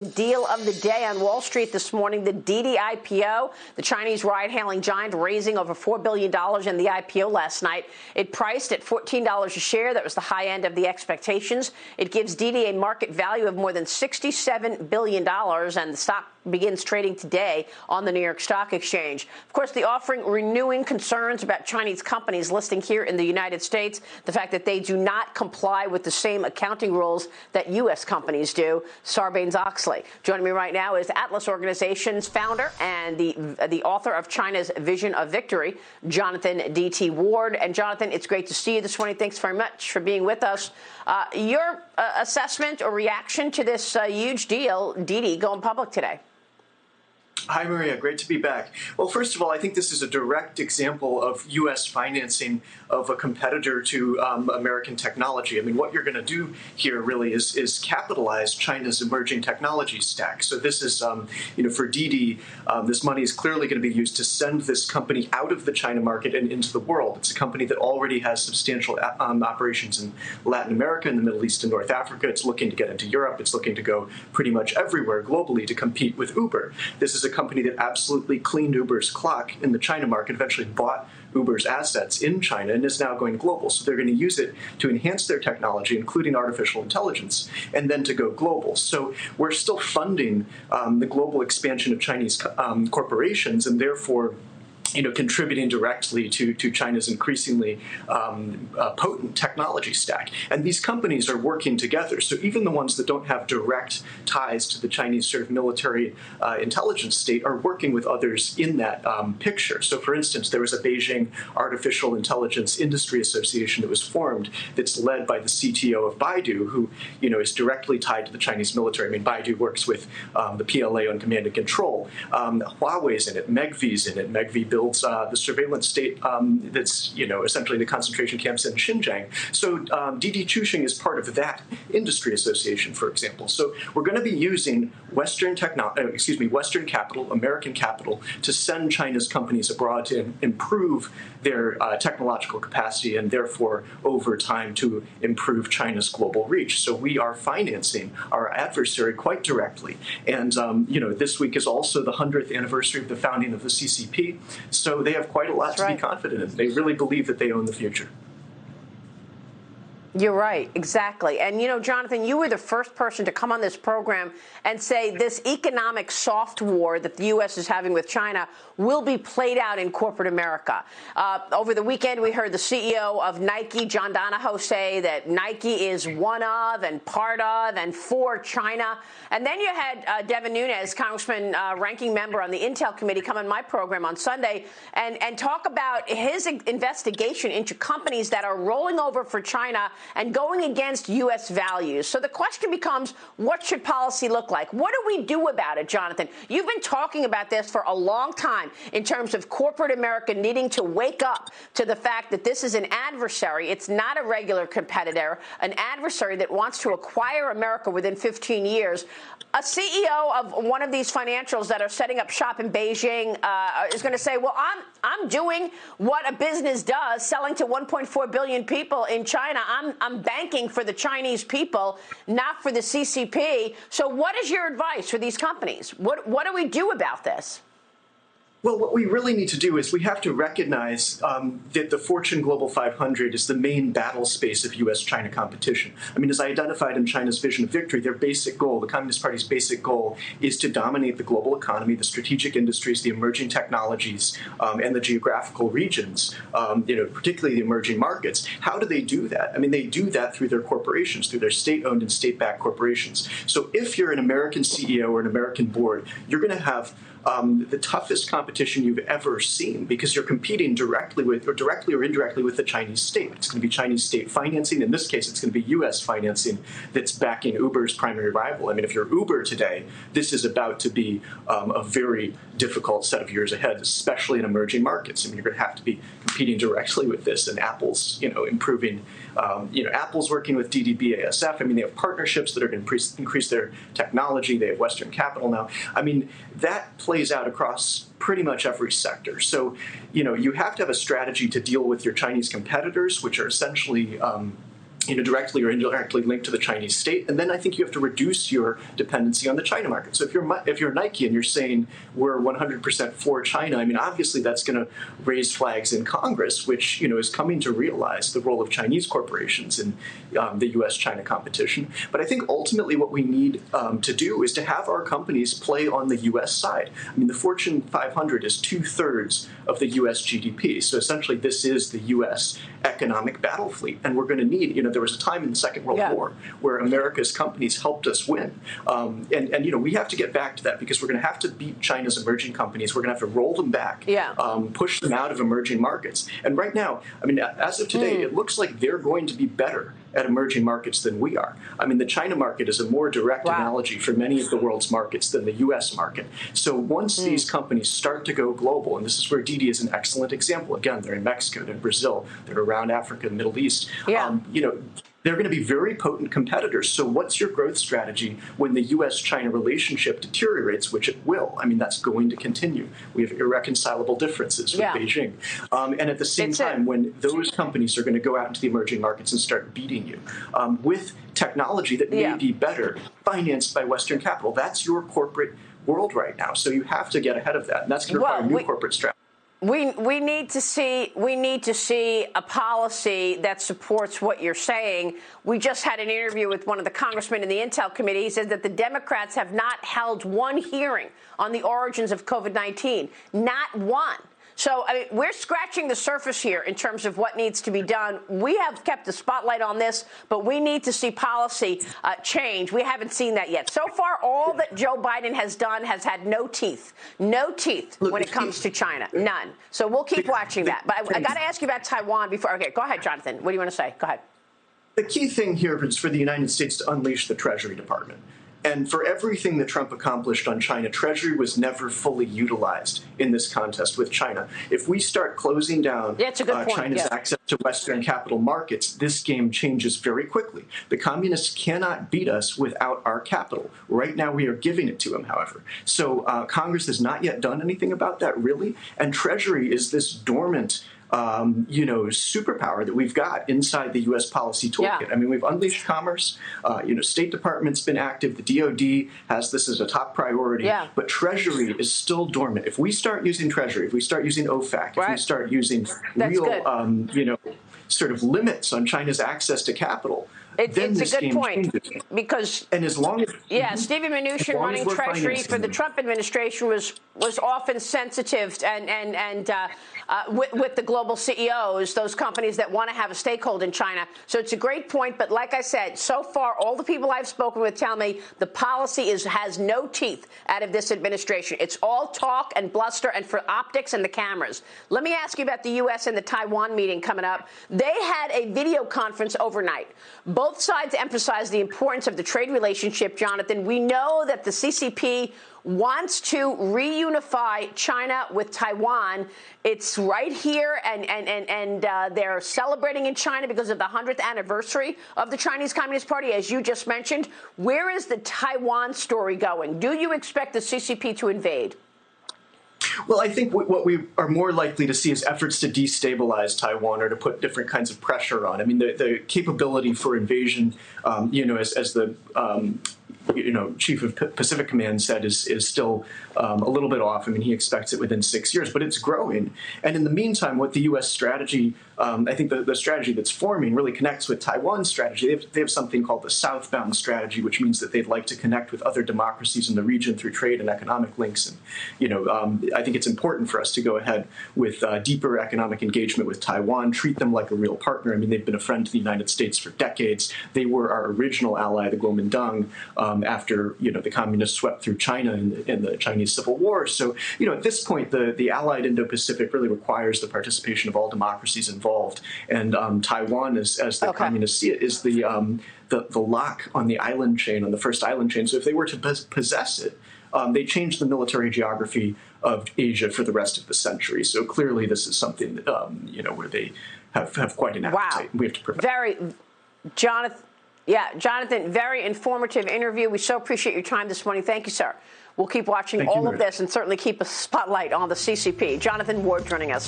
Deal of the day on Wall Street this morning, the Didi IPO, the Chinese ride-hailing giant raising over $4 billion in the IPO last night. It priced at $14 a share. That was the high end of the expectations. It gives Didi a market value of more than $67 billion, and the stock begins trading today on the New York Stock Exchange. Of course, the offering renewing concerns about Chinese companies listing here in the United States, the fact that they do not comply with the same accounting rules that U.S. companies do. Sarbanes-Oxley. Joining me right now is Atlas Organization's founder and the author of China's Vision of Victory, Jonathan D.T. Ward. And Jonathan, it's great to see you this morning. Thanks very much for being with us. Your assessment or reaction to this huge deal, Didi going public today? Hi, Maria. Great to be back. Well, first of all, I think this is a direct example of U.S. financing of a competitor to American technology. I mean, what you're going to do here really is capitalize China's emerging technology stack. So this is, for Didi, this money is clearly going to be used to send this company out of the China market and into the world. It's a company that already has substantial operations in Latin America, in the Middle East, and North Africa. It's looking to get into Europe. It's looking to go pretty much everywhere globally to compete with Uber. This is a company that absolutely cleaned Uber's clock in the China market, eventually bought Uber's assets in China, and is now going global. So they're going to use it to enhance their technology, including artificial intelligence, and then to go global. So we're still funding the global expansion of Chinese corporations, and therefore contributing directly to China's increasingly potent technology stack. And these companies are working together. So even the ones that don't have direct ties to the Chinese sort of military intelligence state are working with others in that picture. So for instance, there was a Beijing Artificial Intelligence Industry Association that was formed that's led by the CTO of Baidu, who is directly tied to the Chinese military. I mean, Baidu works with the PLA on command and control. Huawei's in it, Megv's in it. Megv builds the surveillance state that's, essentially the concentration camps in Xinjiang. So Didi Chuxing is part of that industry association, for example. So we're going to be using Western capital, American capital, to send China's companies abroad to improve their technological capacity and therefore, over time, to improve China's global reach. So we are financing our adversary quite directly. And, this week is also the 100th anniversary of the founding of the CCP. So they have quite a lot to be confident in. They really believe that they own the future. You're right, exactly. And, Jonathan, you were the first person to come on this program and say this economic soft war that the U.S. is having with China will be played out in corporate America. Over the weekend, we heard the CEO of Nike, John Donahoe, say that Nike is one of and part of and for China. And then you had Devin Nunes, Congressman, ranking member on the Intel Committee, come on my program on Sunday and talk about his investigation into companies that are rolling over for China and going against U.S. values. So the question becomes, what should policy look like? What do we do about it, Jonathan? You've been talking about this for a long time in terms of corporate America needing to wake up to the fact that this is an adversary. It's not a regular competitor, an adversary that wants to acquire America within 15 years. A CEO of one of these financials that are setting up shop in Beijing is going to say, well, I'm doing what a business does, selling to 1.4 billion people in China. I'm banking for the Chinese people, not for the CCP. So what is your advice for these companies? What do we do about this? Well, what we really need to do is we have to recognize that the Fortune Global 500 is the main battle space of U.S.-China competition. I mean, as I identified in China's Vision of Victory, their basic goal, the Communist Party's basic goal, is to dominate the global economy, the strategic industries, the emerging technologies, and the geographical regions, particularly the emerging markets. How do they do that? I mean, they do that through their corporations, through their state-owned and state-backed corporations. So if you're an American CEO or an American board, you're going to have the toughest competition you've ever seen because you're competing directly or indirectly with the Chinese state. It's going to be Chinese state financing. In this case, it's going to be U.S. financing that's backing Uber's primary rival. I mean, if you're Uber today, this is about to be a very difficult set of years ahead, especially in emerging markets. I mean, you're going to have to be competing directly with this, and Apple's, improving. Apple's working with Didi BASF. I mean, they have partnerships that are going to increase their technology. They have Western capital now. I mean, that plays out across pretty much every sector. So, you have to have a strategy to deal with your Chinese competitors, which are essentially directly or indirectly linked to the Chinese state. And then I think you have to reduce your dependency on the China market. So if you're Nike and you're saying we're 100% for China, I mean, obviously that's going to raise flags in Congress, which, is coming to realize the role of Chinese corporations in the U.S.-China competition. But I think ultimately what we need to do is to have our companies play on the U.S. side. I mean, the Fortune 500 is 2/3 of the U.S. GDP. So essentially this is the U.S. economic battle fleet. And we're going to need, there was a time in the Second World War where America's companies helped us win. And we have to get back to that because we're going to have to beat China's emerging companies. We're going to have to roll them back, push them out of emerging markets. And right now, I mean, as of today, it looks like they're going to be better at emerging markets than we are. I mean, the China market is a more direct analogy for many of the world's markets than the U.S. market. So once these companies start to go global, and this is where Didi is an excellent example. Again, they're in Mexico, they're in Brazil, they're around Africa, the Middle East. They're going to be very potent competitors. So what's your growth strategy when the U.S.-China relationship deteriorates, which it will? I mean, that's going to continue. We have irreconcilable differences with Beijing. And at the same time, when those companies are going to go out into the emerging markets and start beating you with technology that may be better, financed by Western capital, that's your corporate world right now. So you have to get ahead of that. And that's going to require new corporate strategy. We need to see a policy that supports what you're saying. We just had an interview with one of the congressmen in the Intel Committee. He said that the Democrats have not held one hearing on the origins of COVID-19, not one. So, I mean, we're scratching the surface here in terms of what needs to be done. We have kept the spotlight on this, but we need to see policy change. We haven't seen that yet. So far, all that Joe Biden has done has had no teeth when it comes to China. None. So we'll keep watching that. But I got to ask you about Taiwan before. Okay, go ahead, Jonathan. What do you want to say? Go ahead. The key thing here is for the United States to unleash the Treasury Department. And for everything that Trump accomplished on China, Treasury was never fully utilized in this contest with China. If we start closing down China's access to Western capital markets, this game changes very quickly. The communists cannot beat us without our capital. Right now, we are giving it to them, however. So Congress has not yet done anything about that, really. And Treasury is this dormant superpower that we've got inside the U.S. policy toolkit. I mean, we've unleashed commerce. State Department's been active. The DOD has this as a top priority. But Treasury is still dormant. If we start using Treasury, if we start using OFAC, if we start using real, sort of limits on China's access to capital, it's a good point because as long as Steven Mnuchin running Treasury for the Trump administration was often sensitive and with the global CEOs, those companies that want to have a stakehold in China. So it's a great point. But like I said, so far, all the people I've spoken with tell me the policy has no teeth out of this administration. It's all talk and bluster and for optics and the cameras. Let me ask you about the U.S. and the Taiwan meeting coming up. They had a video conference overnight. Both sides emphasized the importance of the trade relationship, Jonathan. We know that the CCP wants to reunify China with Taiwan. It's right here, and they're celebrating in China because of the 100th anniversary of the Chinese Communist Party, as you just mentioned. Where is the Taiwan story going? Do you expect the CCP to invade? Well, I think what we are more likely to see is efforts to destabilize Taiwan or to put different kinds of pressure on. I mean, the capability for invasion, as the Chief of Pacific Command said, is still a little bit off. I mean, he expects it within 6 years, but it's growing. And in the meantime, what the U.S. strategy, I think the strategy that's forming really connects with Taiwan's strategy. They have something called the southbound strategy, which means that they'd like to connect with other democracies in the region through trade and economic links. And, I think it's important for us to go ahead with deeper economic engagement with Taiwan, treat them like a real partner. I mean, they've been a friend to the United States for decades. They were our original ally, the Kuomintang, after, the communists swept through China in the Chinese Civil War. So, at this point, the allied Indo-Pacific really requires the participation of all democracies involved. And Taiwan, as the communists see it, is the lock on the island chain, on the first island chain. So if they were to possess it, they change the military geography of Asia for the rest of the century. So clearly this is something that, where they have quite an appetite. We have to prevent. Jonathan, very informative interview. We so appreciate your time this morning. Thank you, sir. We'll keep watching all of this and certainly keep a spotlight on the CCP. Jonathan Ward joining us.